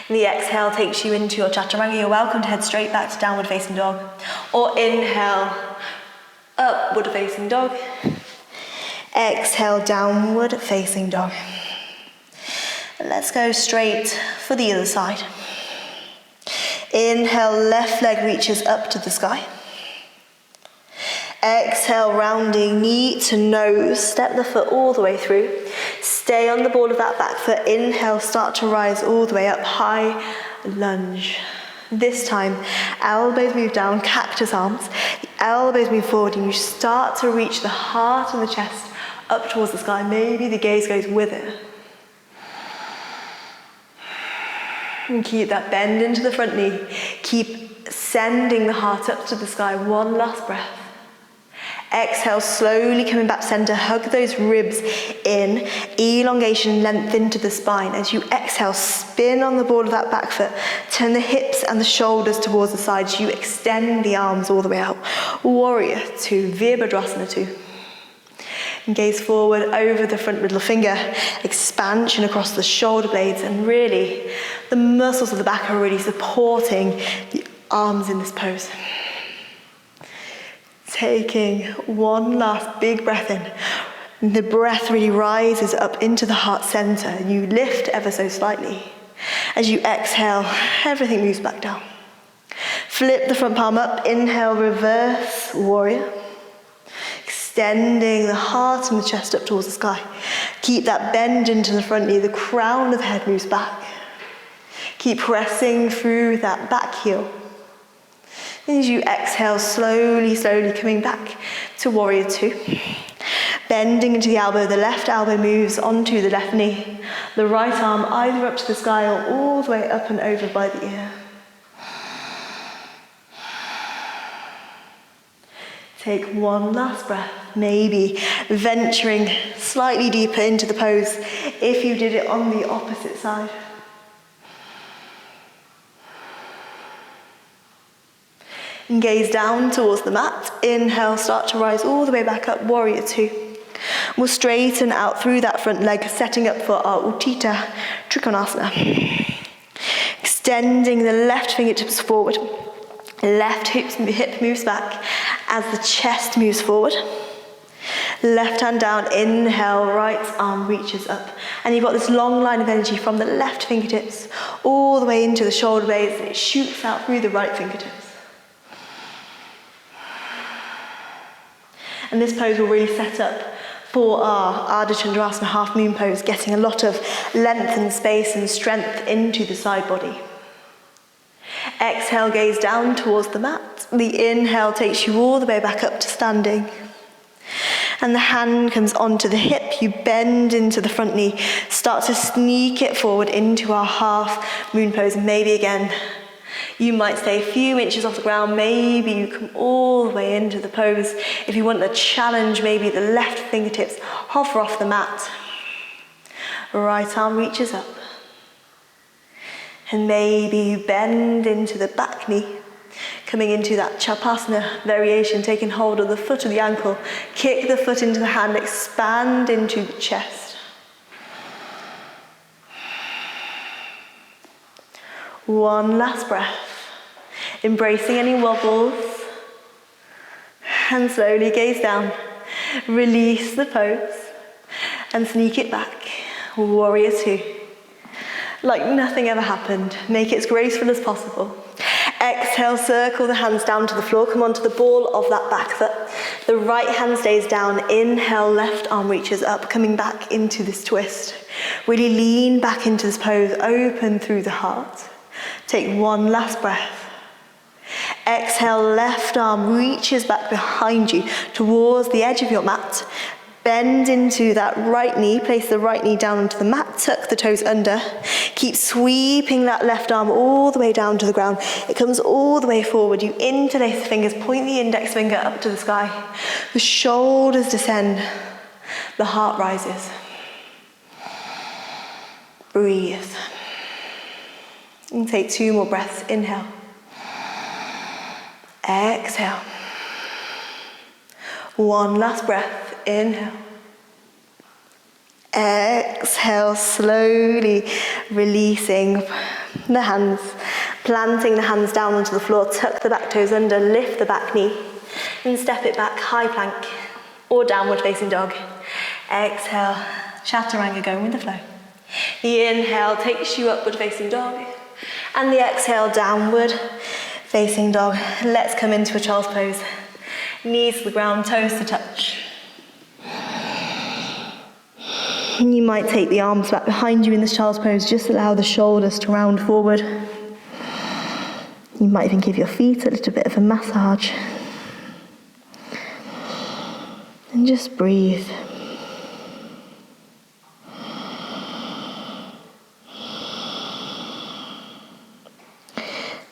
And the exhale takes you into your Chaturanga. You're welcome to head straight back to downward facing dog. Or inhale, upward facing dog. Exhale, downward facing dog. And let's go straight for the other side. Inhale, left leg reaches up to the sky. Exhale, rounding knee to nose. Step the foot all the way through. Stay on the ball of that back foot. Inhale, start to rise all the way up. High lunge. This time, elbows move down, cactus arms. The elbows move forward and you start to reach the heart and the chest up towards the sky. Maybe the gaze goes with it. And keep that bend into the front knee. Keep sending the heart up to the sky. One last breath. Exhale, slowly coming back to center. Hug those ribs in. Elongation, length into the spine. As you exhale, spin on the ball of that back foot. Turn the hips and the shoulders towards the sides. You extend the arms all the way out. Warrior two, Virabhadrasana 2. And gaze forward over the front middle finger. Expansion across the shoulder blades. And really, the muscles of the back are really supporting the arms in this pose. Taking one last big breath in. And the breath really rises up into the heart center. And you lift ever so slightly. As you exhale, everything moves back down. Flip the front palm up. Inhale, reverse warrior. Extending the heart and the chest up towards the sky. Keep that bend into the front knee. The crown of the head moves back. Keep pressing through that back heel. As you exhale, slowly, slowly coming back to warrior two. Bending into the elbow, the left elbow moves onto the left knee. The right arm either up to the sky or all the way up and over by the ear. Take one last breath, maybe venturing slightly deeper into the pose if you did it on the opposite side. And gaze down towards the mat. Inhale, start to rise all the way back up, warrior two. We'll straighten out through that front leg, setting up for our Utthita Trikonasana. Extending the left fingertips forward. Left hip moves back as the chest moves forward. Left hand down, inhale, right arm reaches up. And you've got this long line of energy from the left fingertips all the way into the shoulder blades, and it shoots out through the right fingertips. And this pose will really set up for our Ardha Chandrasana half moon pose, getting a lot of length and space and strength into the side body. Exhale, gaze down towards the mat. The inhale takes you all the way back up to standing. And the hand comes onto the hip. You bend into the front knee. Start to sneak it forward into our half moon pose. Maybe again, you might stay a few inches off the ground. Maybe you come all the way into the pose. If you want the challenge, maybe the left fingertips hover off the mat. Right arm reaches up. And maybe you bend into the back knee, coming into that Chapasana variation, taking hold of the foot of the ankle, kick the foot into the hand, expand into the chest. One last breath, embracing any wobbles, and slowly gaze down, release the pose, and sneak it back, warrior two. Like nothing ever happened. Make it as graceful as possible. Exhale, circle the hands down to the floor. Come onto the ball of that back foot. The right hand stays down. Inhale, left arm reaches up, coming back into this twist. Really lean back into this pose. Open through the heart. Take one last breath. Exhale, left arm reaches back behind you towards the edge of your mat. Bend into that right knee, place the right knee down onto the mat, tuck the toes under. Keep sweeping that left arm all the way down to the ground. It comes all the way forward. You interlace the fingers, point the index finger up to the sky. The shoulders descend, the heart rises. Breathe. And take two more breaths. Inhale. Exhale. One last breath. Inhale. Exhale, slowly releasing the hands, planting the hands down onto the floor, tuck the back toes under, lift the back knee, and step it back, high plank or downward facing dog. Exhale, chaturanga, going with the flow. The inhale takes you upward facing dog, and the exhale, downward facing dog. Let's come into a child's pose. Knees to the ground, toes to touch. You might take the arms back behind you in this child's pose, just allow the shoulders to round forward. You might even give your feet a little bit of a massage. And just breathe.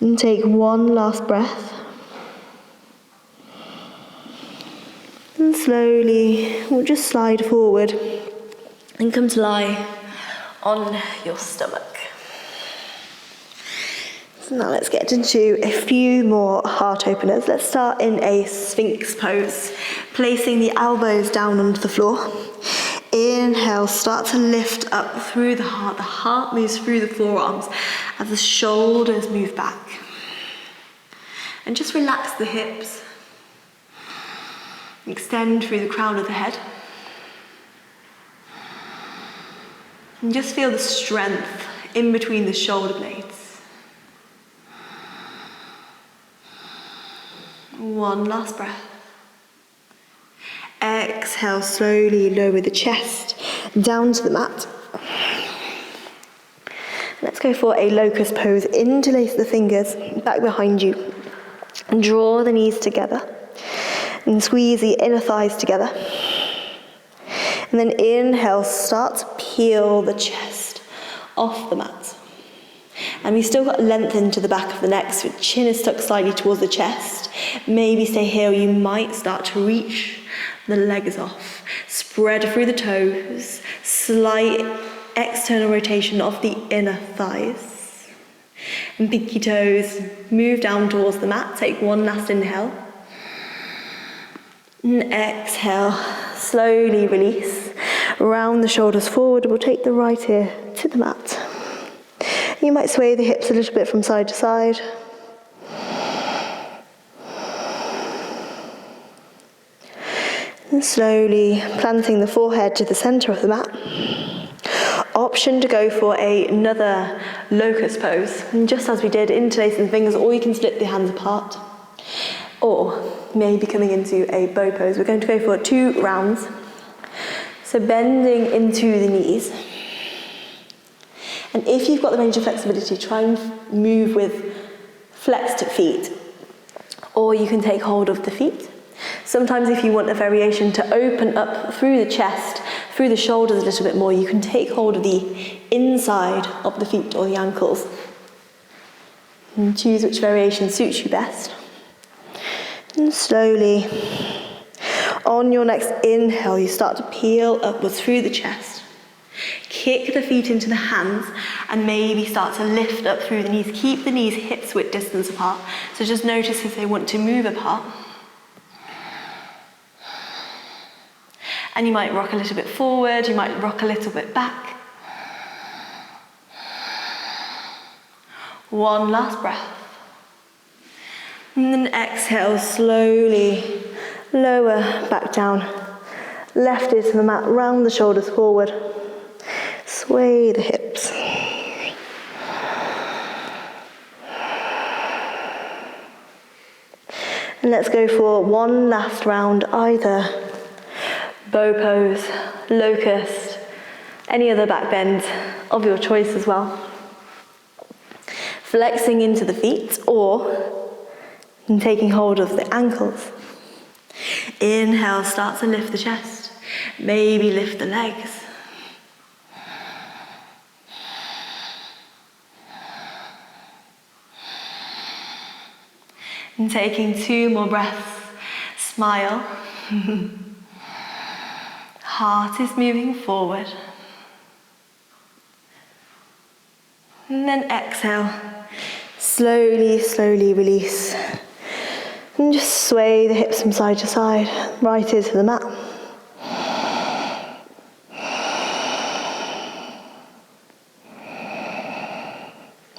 And take one last breath. And slowly, we'll just slide forward and come to lie on your stomach. So now let's get into a few more heart openers. Let's start in a Sphinx pose, placing the elbows down onto the floor. Inhale, start to lift up through the heart. The heart moves through the forearms as the shoulders move back. And just relax the hips. Extend through the crown of the head. And just feel the strength in between the shoulder blades. One last breath. exhale, slowly lower the chest down to the mat. Let's go for a locust pose. Interlace the fingers back behind you. And draw the knees together. And squeeze the inner thighs together. And then inhale, start to peel the chest off the mat. And we've still got length into the back of the neck, so chin is tucked slightly towards the chest. Maybe stay here, or you might start to reach the legs off. Spread through the toes, slight external rotation of the inner thighs. And pinky toes move down towards the mat. Take one last inhale. And exhale, slowly release. Round the shoulders forward. We'll take the right ear to the mat. You might sway the hips a little bit from side to side. And slowly planting the forehead to the center of the mat. Option to go for another locust pose. And just as we did, interlacing the fingers, or you can split the hands apart. Or maybe coming into a bow pose. We're going to go for 2 rounds. So bending into the knees. And if you've got the range of flexibility, try and move with flexed feet. Or you can take hold of the feet. Sometimes if you want a variation to open up through the chest, through the shoulders a little bit more, you can take hold of the inside of the feet or the ankles. And choose which variation suits you best. And slowly, on your next inhale, you start to peel upwards through the chest. Kick the feet into the hands and maybe start to lift up through the knees. Keep the knees hips width distance apart. So just notice if they want to move apart. And you might rock a little bit forward, you might rock a little bit back. One last breath. And then exhale, slowly lower back down. Left ear to the mat, round the shoulders forward. Sway the hips. And let's go for one last round, either bow pose, locust, any other back bend of your choice as well. Flexing into the feet or taking hold of the ankles. Inhale, start to lift the chest. Maybe lift the legs. And taking 2 more breaths, smile. Heart is moving forward. And then exhale. Slowly, slowly release. And just sway the hips from side to side, right ear to the mat.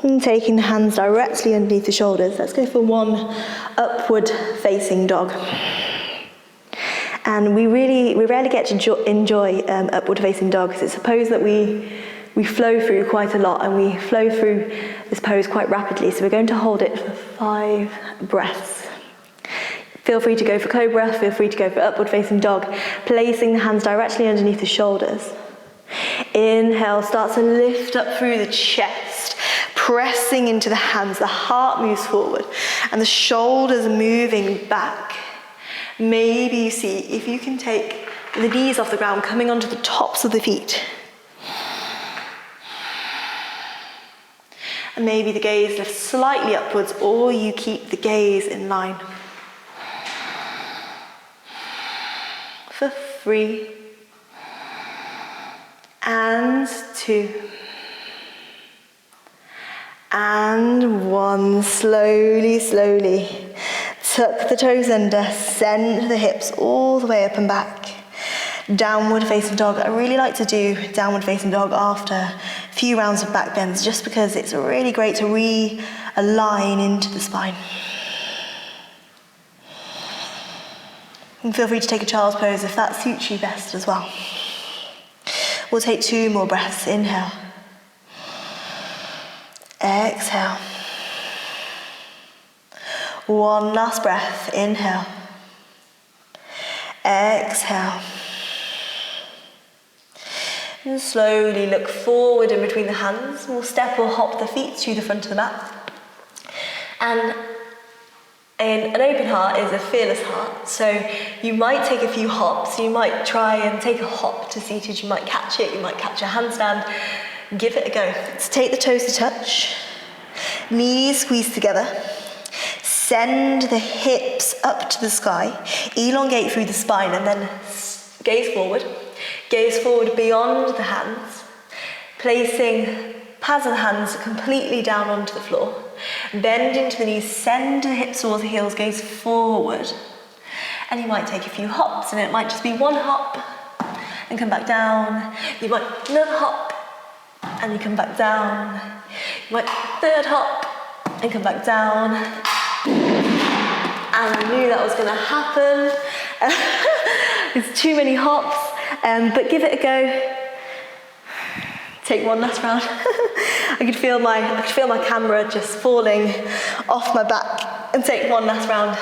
And taking the hands directly underneath the shoulders. Let's go for one upward facing dog. And we rarely get to enjoy upward facing dog because it's a pose that we flow through quite a lot, and we flow through this pose quite rapidly. So we're going to hold it for 5 breaths. Feel free to go for cobra, feel free to go for upward facing dog, placing the hands directly underneath the shoulders. Inhale, start to lift up through the chest, pressing into the hands, the heart moves forward, and the shoulders moving back. Maybe you see if you can take the knees off the ground, coming onto the tops of the feet. And maybe the gaze lifts slightly upwards, or you keep the gaze in line. For 3, and 2, and 1. Slowly, slowly. Tuck the toes under, send the hips all the way up and back. Downward facing dog. I really like to do downward facing dog after a few rounds of back bends, just because it's really great to realign into the spine. And feel free to take a child's pose if that suits you best as well. We'll take 2 more breaths. Inhale. Exhale. One last breath. Inhale. Exhale. And slowly look forward in between the hands. We'll step or hop the feet to the front of the mat. And an open heart is a fearless heart. So you might take a few hops. You might try and take a hop to seated. You might catch it. You might catch a handstand. Give it a go. So take the toes to touch. Knees squeeze together. Send the hips up to the sky. Elongate through the spine and then gaze forward. Gaze forward beyond the hands. Placing pads of the hands completely down onto the floor. Bend into the knees, send the hips towards the heels, gaze forward. And you might take a few hops, and it might just be one hop and come back down. You might another hop and you come back down. You might third hop and come back down. And I knew that was going to happen. It's too many hops, but give it a go. Take one last round. I could feel my camera just falling off my back. And take one last round.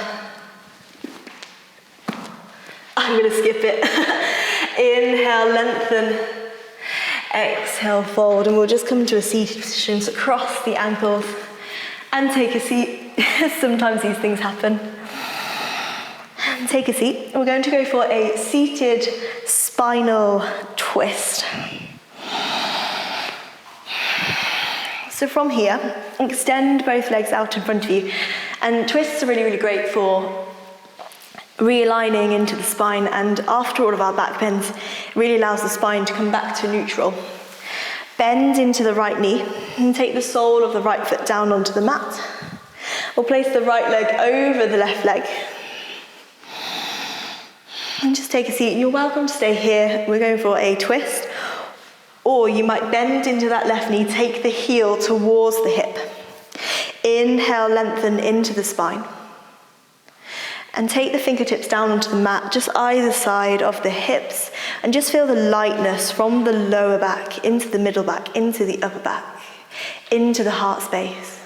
I'm going to skip it. Inhale, lengthen. Exhale, fold. And we'll just come to a seated position. So cross the ankles and take a seat. Sometimes these things happen. And take a seat. We're going to go for a seated spinal twist. So from here, extend both legs out in front of you. And twists are really, really great for realigning into the spine. And after all of our back bends, it really allows the spine to come back to neutral. Bend into the right knee and take the sole of the right foot down onto the mat. We'll place the right leg over the left leg. And just take a seat. You're welcome to stay here. We're going for a twist. Or you might bend into that left knee, take the heel towards the hip. Inhale, lengthen into the spine. And take the fingertips down onto the mat, just either side of the hips. And just feel the lightness from the lower back, into the middle back, into the upper back, into the heart space.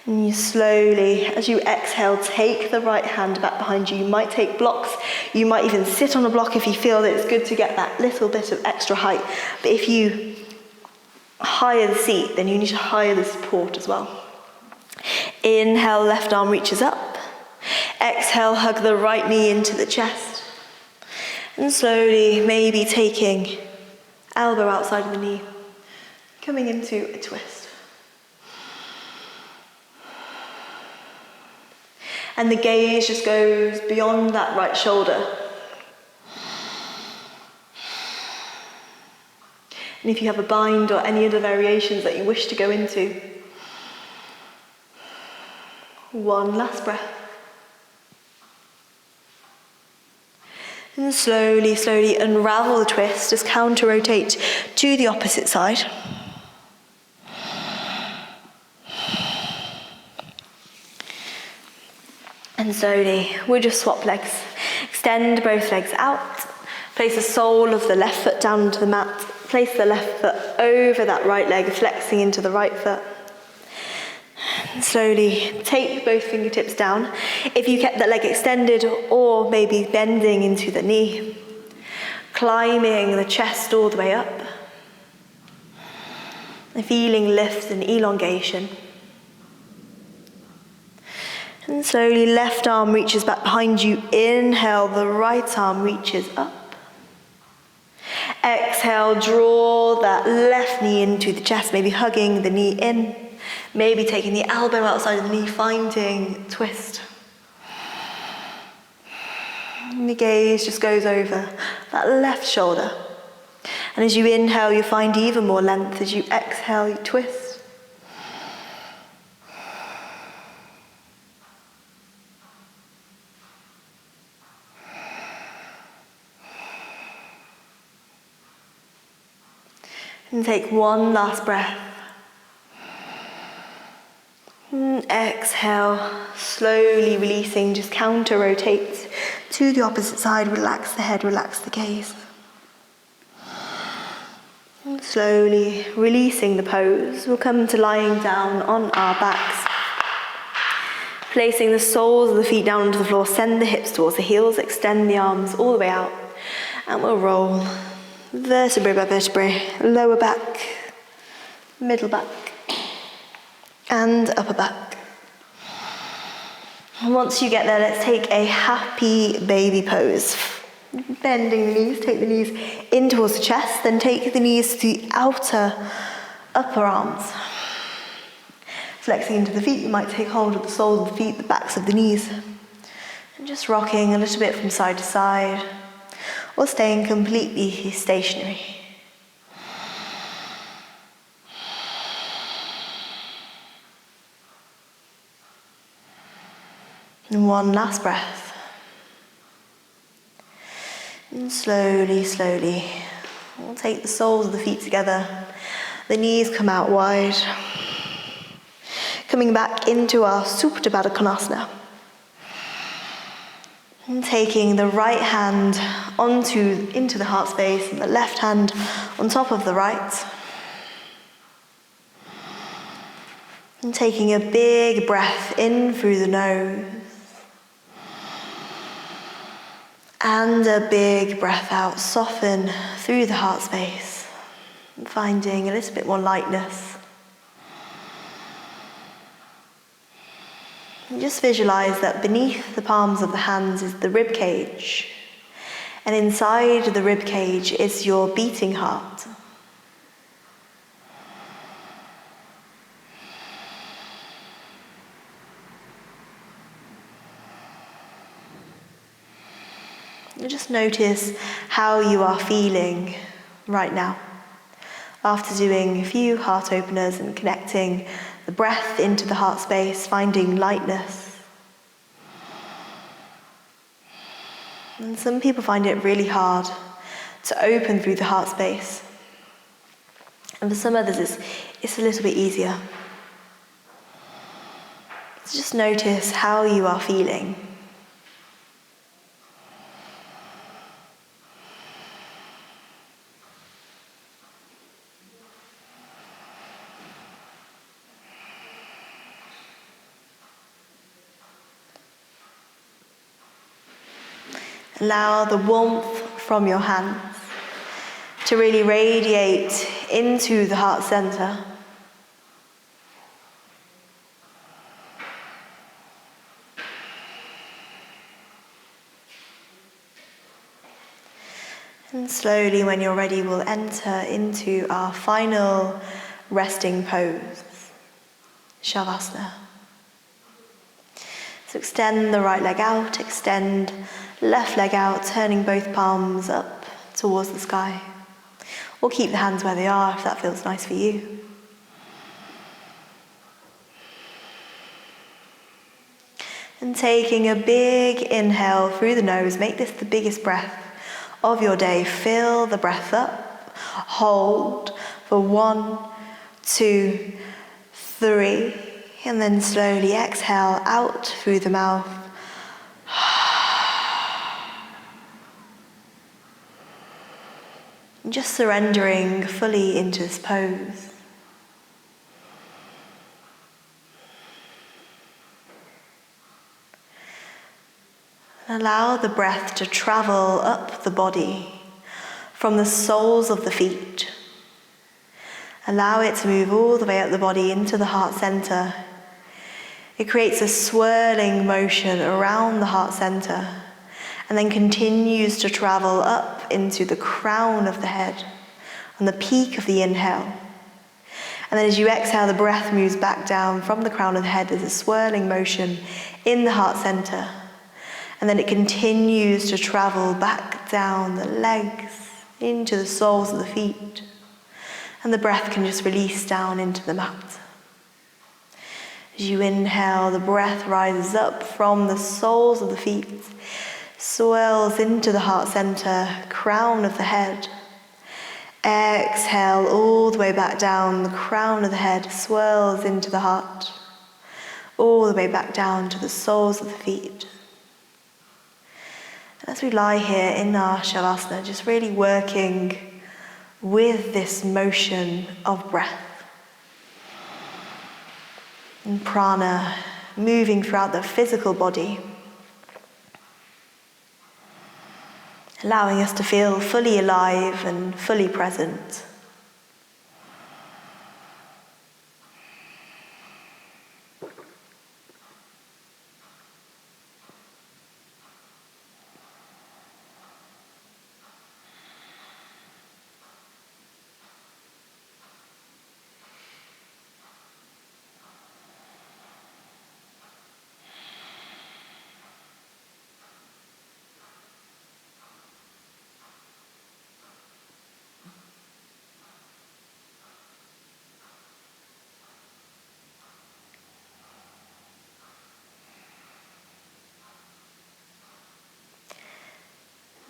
And you slowly, as you exhale, take the right hand back behind you. You might take blocks. You might even sit on a block if you feel that it's good to get that little bit of extra height. But if you higher the seat, then you need to higher the support as well. Inhale, left arm reaches up. Exhale, hug the right knee into the chest. And slowly, maybe taking elbow outside of the knee, coming into a twist. And the gaze just goes beyond that right shoulder. And if you have a bind or any other variations that you wish to go into, one last breath. And slowly, slowly unravel the twist, just counter-rotate to the opposite side. And slowly, we'll just swap legs. Extend both legs out. Place the sole of the left foot down onto the mat. Place the left foot over that right leg, flexing into the right foot. And slowly take both fingertips down. If you kept that leg extended or maybe bending into the knee. Climbing the chest all the way up. And feeling lift and elongation. And slowly, left arm reaches back behind you. Inhale, the right arm reaches up. Exhale, draw that left knee into the chest, maybe hugging the knee in. Maybe taking the elbow outside of the knee, finding twist. And the gaze just goes over that left shoulder. And as you inhale, you find even more length. As you exhale, you twist. And take one last breath. And exhale, slowly releasing, just counter-rotate to the opposite side. Relax the head, relax the gaze. And slowly releasing the pose. We'll come to lying down on our backs. Placing the soles of the feet down onto the floor, send the hips towards the heels, extend the arms all the way out, and we'll roll vertebrae by vertebrae, lower back, middle back, and upper back. And once you get there, let's take a happy baby pose. Bending the knees, take the knees in towards the chest, then take the knees to the outer upper arms. Flexing into the feet, you might take hold of the soles of the feet, the backs of the knees. And just rocking a little bit from side to side, or staying completely stationary. And one last breath. And slowly, slowly, we'll take the soles of the feet together. The knees come out wide. Coming back into our Supta Baddha Konasana. And taking the right hand into the heart space and the left hand on top of the right. And taking a big breath in through the nose. And a big breath out, soften through the heart space. Finding a little bit more lightness. And just visualize that beneath the palms of the hands is the rib cage. And inside the rib cage is your beating heart. And just notice how you are feeling right now. After doing a few heart openers and connecting the breath into the heart space, finding lightness. And some people find it really hard to open through the heart space. And for some others, it's a little bit easier. So just notice how you are feeling. Allow the warmth from your hands to really radiate into the heart center. And slowly, when you're ready, we'll enter into our final resting pose, Shavasana. So extend the right leg out, extend left leg out, turning both palms up towards the sky. Or keep the hands where they are if that feels nice for you. And taking a big inhale through the nose, make this the biggest breath of your day. Fill the breath up, hold for 1, 2, 3, and then slowly exhale out through the mouth. Just surrendering fully into this pose. Allow the breath to travel up the body from the soles of the feet. Allow it to move all the way up the body into the heart center. It creates a swirling motion around the heart center and then continues to travel up into the crown of the head on the peak of the inhale. And then as you exhale, the breath moves back down from the crown of the head. There's a swirling motion in the heart center. And then it continues to travel back down the legs into the soles of the feet. And the breath can just release down into the mat. As you inhale, the breath rises up from the soles of the feet, swirls into the heart center, crown of the head. Exhale all the way back down, the crown of the head swirls into the heart, all the way back down to the soles of the feet. And as we lie here in our Shavasana, just really working with this motion of breath. And prana moving throughout the physical body, allowing us to feel fully alive and fully present.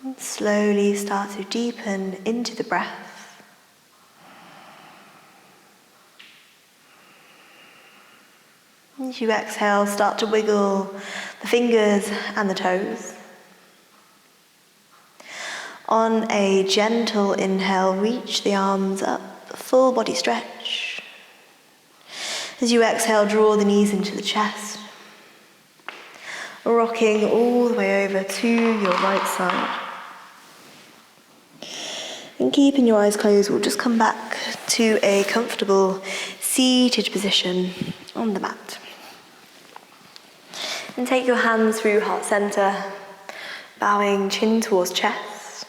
And slowly start to deepen into the breath. As you exhale, start to wiggle the fingers and the toes. On a gentle inhale, reach the arms up, full body stretch. As you exhale, draw the knees into the chest, rocking all the way over to your right side. And keeping your eyes closed, we'll just come back to a comfortable seated position on the mat. And take your hands through heart center, bowing chin towards chest.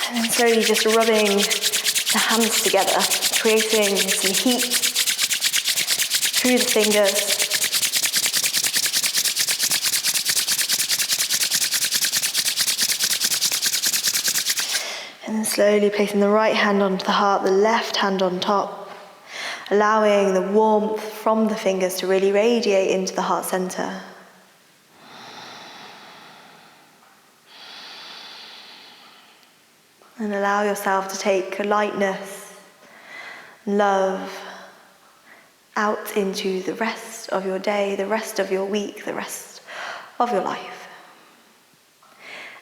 And then slowly just rubbing the hands together, creating some heat through the fingers. And then slowly placing the right hand onto the heart, the left hand on top, allowing the warmth from the fingers to really radiate into the heart center. And allow yourself to take lightness, love out into the rest of your day, the rest of your week, the rest of your life.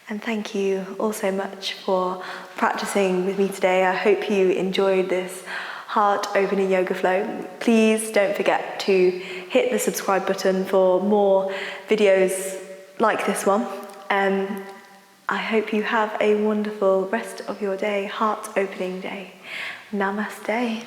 And thank you all so much for practicing with me today. I hope you enjoyed this heart-opening yoga flow. Please don't forget to hit the subscribe button for more videos like this one. I hope you have a wonderful rest of your day, heart-opening day. Namaste.